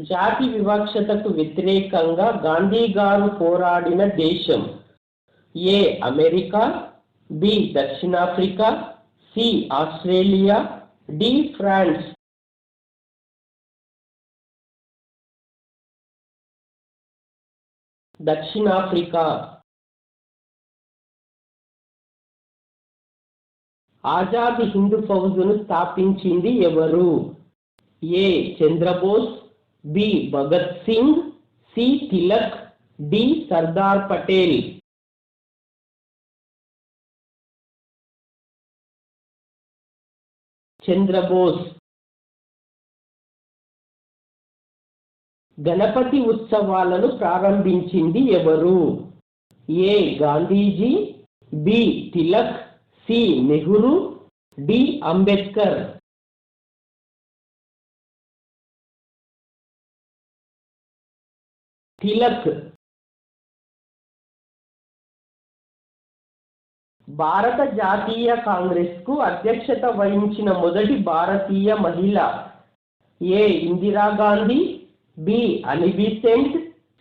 జాతి వివక్షతకు వ్యతిరేకంగా గాంధీ గారు పోరాడిన దేశం? ఏ అమెరికా, బి దక్షిణాఫ్రికా, సి ఆస్ట్రేలియా, డి ఫ్రాన్స్. దక్షిణాఫ్రికా. ఆజాద్ హింద్ ఫౌజ్ను స్థాపించింది ఎవరు? A Chandra Bose, B Bhagat Singh, C Tilak, D Sardar Patel. Chandra Bose. Ganapati ఉత్సవాలను ప్రారంభించింది ఎవరు? A Gandhiji, B Tilak, C Nehru, D Ambedkar. Tilak. భారత జాతీయ కాంగ్రెస్కు అధ్యక్షత వహించిన మొదటి భారతీయ మహిళ? A Indira Gandhi, B Annie Besant,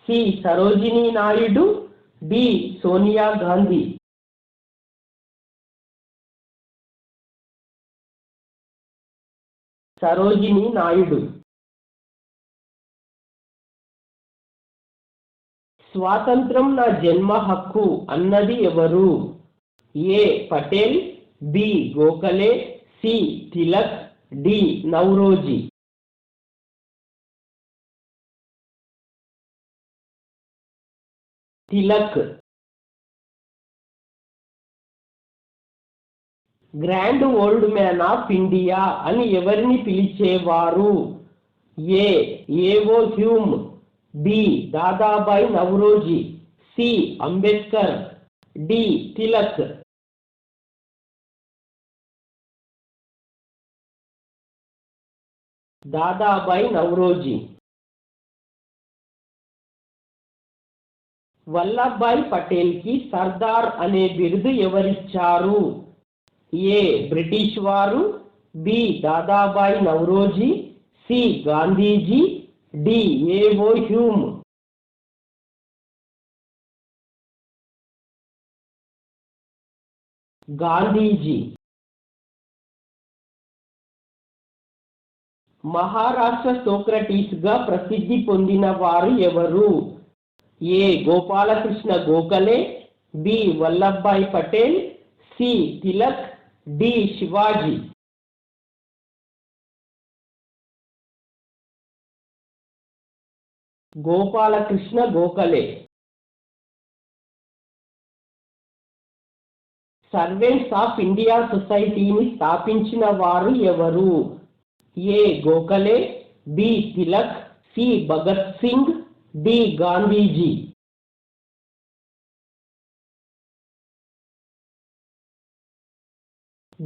C Sarojini Naidu, D Sonia Gandhi. Sarojini Naidu. స్వాతంత్రం నా జన్మ హక్కు అన్నది ఎవరు? ఏ Patel, B Gokhale, C Tilak, D Naoroji. Tilak. Grand old man of India అని ఎవరిని పిలిచేవారు? A AO Hume, B Dadabhai Naoroji, C Ambedkar, D Tilak. Dadabhai Naoroji. Vallabhbhai Patel కి సర్దార్ అనే బిరుదు ఎవరిచ్చారు? ఏ బ్రిటిష్ వారు, B Dadabhai Naoroji, C Gandhiji, D AO Hume. Gandhiji. Maharashtra Socrates గా ప్రసిద్ధి పొందిన వారు ఎవరు? A Gopal Krishna Gokhale, B Vallabhbhai Patel, C Tilak, D Shivaji. Gopal Krishna Gokhale. Servants of India సొసైటీని స్థాపించిన వారు ఎవరు? A Gokhale, B Tilak, C Bhagat Singh, D Gandhiji.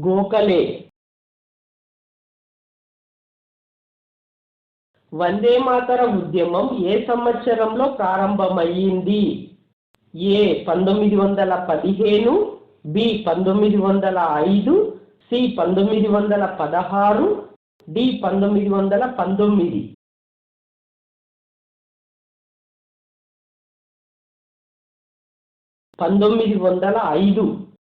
Gokhale. Vande Mataram ఉద్యమం ఏ సంవత్సరంలో ప్రారంభమయ్యింది? A 1915, B 1905, C 1916, D 1919. 1905.